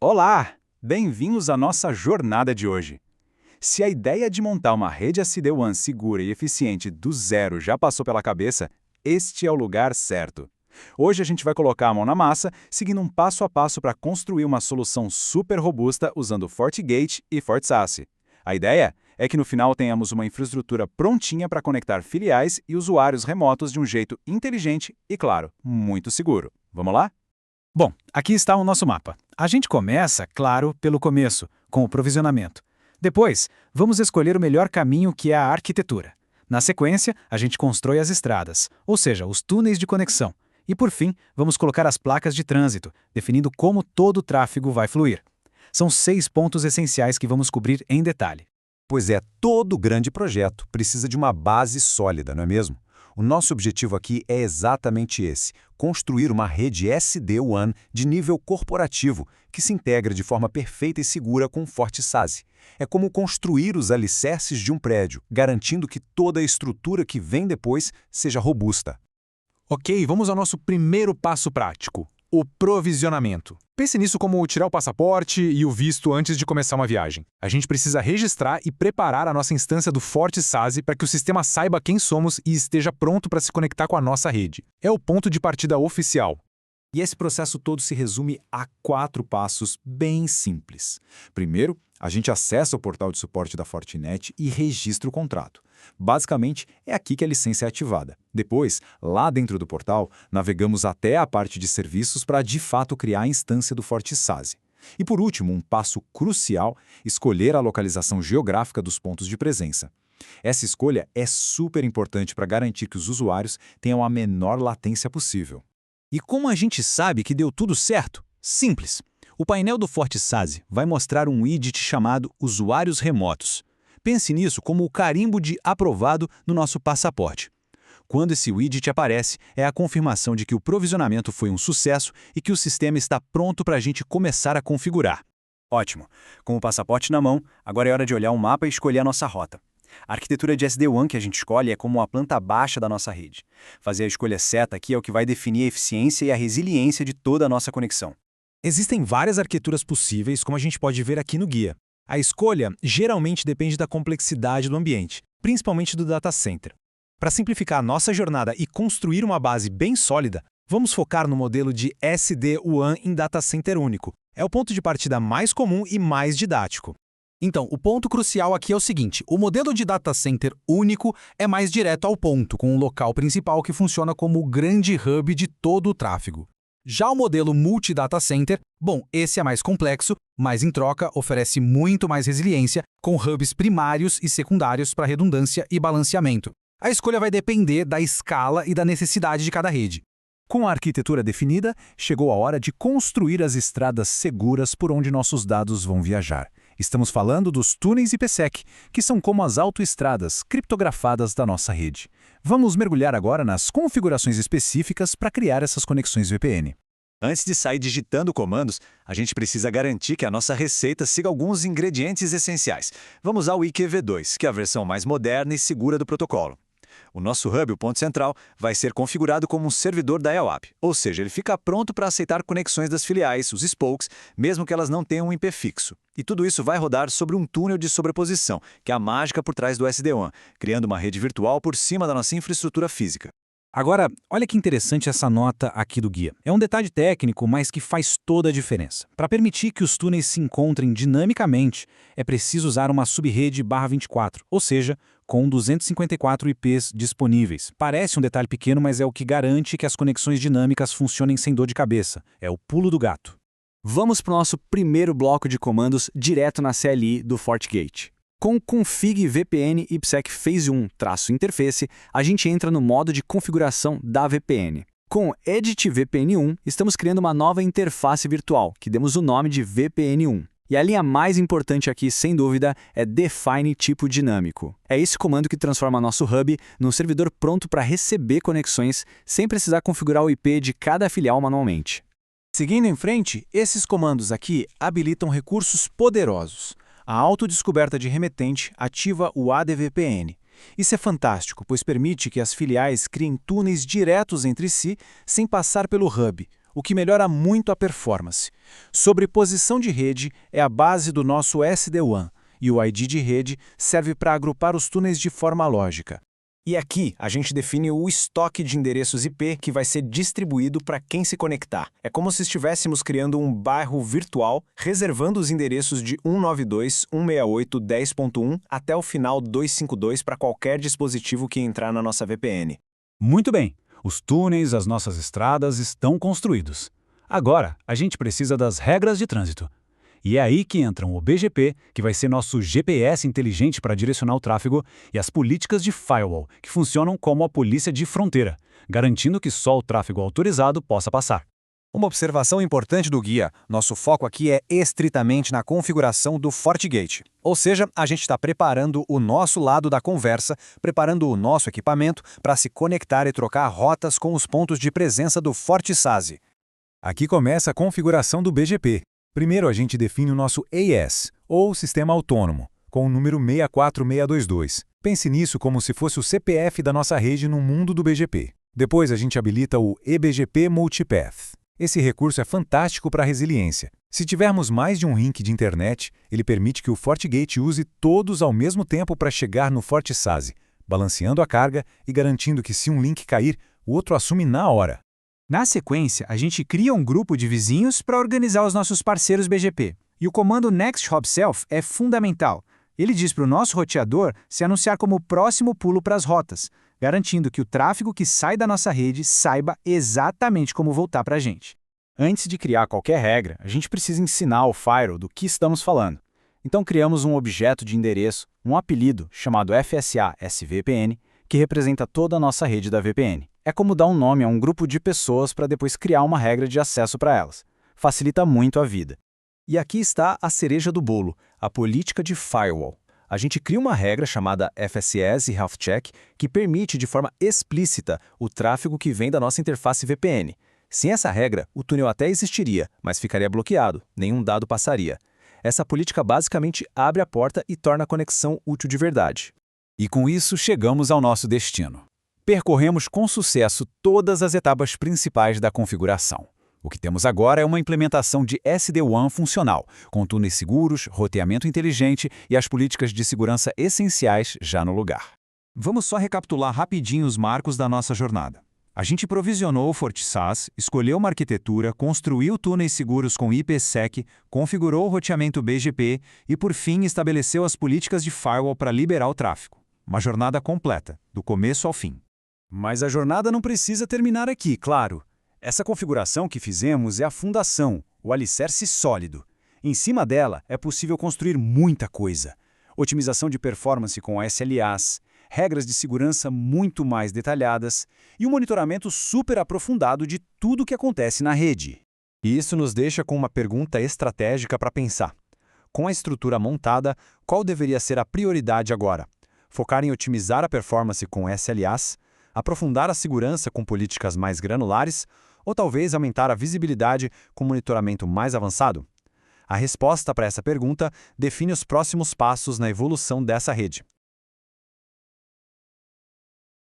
Olá! Bem-vindos à nossa jornada de hoje. Se a ideia de montar uma rede SD-WAN segura e eficiente do zero já passou pela cabeça, este é o lugar certo. Hoje a gente vai colocar a mão na massa, seguindo um passo a passo para construir uma solução super robusta usando FortiGate e FortiSASE. A ideia é que no final tenhamos uma infraestrutura prontinha para conectar filiais e usuários remotos de um jeito inteligente e, claro, muito seguro. Vamos lá? Bom, aqui está o nosso mapa. A gente começa, claro, pelo começo, com o provisionamento. Depois, vamos escolher o melhor caminho, que é a arquitetura. Na sequência, a gente constrói as estradas, ou seja, os túneis de conexão. E por fim, vamos colocar as placas de trânsito, definindo como todo o tráfego vai fluir. São 6 pontos essenciais que vamos cobrir em detalhe. Pois é, todo grande projeto precisa de uma base sólida, não é mesmo? O nosso objetivo aqui é exatamente esse: construir uma rede SD-WAN de nível corporativo que se integra de forma perfeita e segura com o FortiSASE. É como construir os alicerces de um prédio, garantindo que toda a estrutura que vem depois seja robusta. Ok, vamos ao nosso primeiro passo prático: o provisionamento. Pense nisso como tirar o passaporte e o visto antes de começar uma viagem. A gente precisa registrar e preparar a nossa instância do FortiSASE para que o sistema saiba quem somos e esteja pronto para se conectar com a nossa rede. É o ponto de partida oficial. E esse processo todo se resume a 4 passos bem simples. Primeiro, a gente acessa o portal de suporte da Fortinet e registra o contrato. Basicamente, é aqui que a licença é ativada. Depois, lá dentro do portal, navegamos até a parte de serviços para, de fato, criar a instância do FortiSASE. E por último, um passo crucial: escolher a localização geográfica dos pontos de presença. Essa escolha é super importante para garantir que os usuários tenham a menor latência possível. E como a gente sabe que deu tudo certo? Simples. O painel do FortiSASE vai mostrar um widget chamado Usuários Remotos. Pense nisso como o carimbo de aprovado no nosso passaporte. Quando esse widget aparece, é a confirmação de que o provisionamento foi um sucesso e que o sistema está pronto para a gente começar a configurar. Ótimo! Com o passaporte na mão, agora é hora de olhar o mapa e escolher a nossa rota. A arquitetura de SD-WAN que a gente escolhe é como a planta baixa da nossa rede. Fazer a escolha certa aqui é o que vai definir a eficiência e a resiliência de toda a nossa conexão. Existem várias arquiteturas possíveis, como a gente pode ver aqui no guia. A escolha geralmente depende da complexidade do ambiente, principalmente do data center. Para simplificar a nossa jornada e construir uma base bem sólida, vamos focar no modelo de SD-WAN em data center único. É o ponto de partida mais comum e mais didático. Então, o ponto crucial aqui é o seguinte: o modelo de data center único é mais direto ao ponto, com um local principal que funciona como o grande hub de todo o tráfego. Já o modelo multi-data center, bom, esse é mais complexo, mas em troca oferece muito mais resiliência, com hubs primários e secundários para redundância e balanceamento. A escolha vai depender da escala e da necessidade de cada rede. Com a arquitetura definida, chegou a hora de construir as estradas seguras por onde nossos dados vão viajar. Estamos falando dos túneis IPsec, que são como as autoestradas criptografadas da nossa rede. Vamos mergulhar agora nas configurações específicas para criar essas conexões VPN. Antes de sair digitando comandos, a gente precisa garantir que a nossa receita siga alguns ingredientes essenciais. Vamos ao IQv2, que é a versão mais moderna e segura do protocolo. O nosso hub, o ponto central, vai ser configurado como um servidor da IOAP, ou seja, ele fica pronto para aceitar conexões das filiais, os spokes, mesmo que elas não tenham um IP fixo. E tudo isso vai rodar sobre um túnel de sobreposição, que é a mágica por trás do SD-WAN, criando uma rede virtual por cima da nossa infraestrutura física. Agora, olha que interessante essa nota aqui do guia. É um detalhe técnico, mas que faz toda a diferença. Para permitir que os túneis se encontrem dinamicamente, é preciso usar uma subrede /24, ou seja, com 254 IPs disponíveis. Parece um detalhe pequeno, mas é o que garante que as conexões dinâmicas funcionem sem dor de cabeça. É o pulo do gato. Vamos para o nosso primeiro bloco de comandos direto na CLI do FortiGate. Com o config VPN IPsec Phase 1-interface, a gente entra no modo de configuração da VPN. Com o Edit VPN 1, estamos criando uma nova interface virtual, que demos o nome de VPN 1. E a linha mais importante aqui, sem dúvida, é Define Tipo Dinâmico. É esse comando que transforma nosso hub num servidor pronto para receber conexões sem precisar configurar o IP de cada filial manualmente. Seguindo em frente, esses comandos aqui habilitam recursos poderosos. A autodescoberta de remetente ativa o ADVPN. Isso é fantástico, pois permite que as filiais criem túneis diretos entre si sem passar pelo hub, o que melhora muito a performance. Sobreposição de rede é a base do nosso SD-WAN, e o ID de rede serve para agrupar os túneis de forma lógica. E aqui a gente define o estoque de endereços IP que vai ser distribuído para quem se conectar. É como se estivéssemos criando um bairro virtual, reservando os endereços de 192.168.10.1 até o final 252 para qualquer dispositivo que entrar na nossa VPN. Muito bem, os túneis, as nossas estradas estão construídos. Agora, a gente precisa das regras de trânsito. E é aí que entram o BGP, que vai ser nosso GPS inteligente para direcionar o tráfego, e as políticas de firewall, que funcionam como a polícia de fronteira, garantindo que só o tráfego autorizado possa passar. Uma observação importante do guia, nosso foco aqui é estritamente na configuração do FortiGate. Ou seja, a gente está preparando o nosso lado da conversa, preparando o nosso equipamento para se conectar e trocar rotas com os pontos de presença do FortiSASE. Aqui começa a configuração do BGP. Primeiro a gente define o nosso AS, ou Sistema Autônomo, com o número 64622. Pense nisso como se fosse o CPF da nossa rede no mundo do BGP. Depois a gente habilita o eBGP Multipath. Esse recurso é fantástico para a resiliência. Se tivermos mais de um link de internet, ele permite que o FortiGate use todos ao mesmo tempo para chegar no FortiSASE, balanceando a carga e garantindo que se um link cair, o outro assume na hora. Na sequência, a gente cria um grupo de vizinhos para organizar os nossos parceiros BGP. E o comando NextHopSelf é fundamental. Ele diz para o nosso roteador se anunciar como o próximo pulo para as rotas, garantindo que o tráfego que sai da nossa rede saiba exatamente como voltar para a gente. Antes de criar qualquer regra, a gente precisa ensinar ao firewall do que estamos falando. Então criamos um objeto de endereço, um apelido chamado FSA-SVPN, que representa toda a nossa rede da VPN. É como dar um nome a um grupo de pessoas para depois criar uma regra de acesso para elas. Facilita muito a vida. E aqui está a cereja do bolo, a política de firewall. A gente cria uma regra chamada FSS Health Check que permite de forma explícita o tráfego que vem da nossa interface VPN. Sem essa regra, o túnel até existiria, mas ficaria bloqueado, nenhum dado passaria. Essa política basicamente abre a porta e torna a conexão útil de verdade. E com isso chegamos ao nosso destino. Percorremos com sucesso todas as etapas principais da configuração. O que temos agora é uma implementação de SD-WAN funcional, com túneis seguros, roteamento inteligente e as políticas de segurança essenciais já no lugar. Vamos só recapitular rapidinho os marcos da nossa jornada. A gente provisionou o FortiSAS, escolheu uma arquitetura, construiu túneis seguros com IPsec, configurou o roteamento BGP e, por fim, estabeleceu as políticas de firewall para liberar o tráfego. Uma jornada completa, do começo ao fim. Mas a jornada não precisa terminar aqui, claro. Essa configuração que fizemos é a fundação, o alicerce sólido. Em cima dela é possível construir muita coisa. Otimização de performance com SLAs, regras de segurança muito mais detalhadas e um monitoramento super aprofundado de tudo o que acontece na rede. E isso nos deixa com uma pergunta estratégica para pensar. Com a estrutura montada, qual deveria ser a prioridade agora? Focar em otimizar a performance com SLAs, aprofundar a segurança com políticas mais granulares ou talvez aumentar a visibilidade com monitoramento mais avançado? A resposta para essa pergunta define os próximos passos na evolução dessa rede.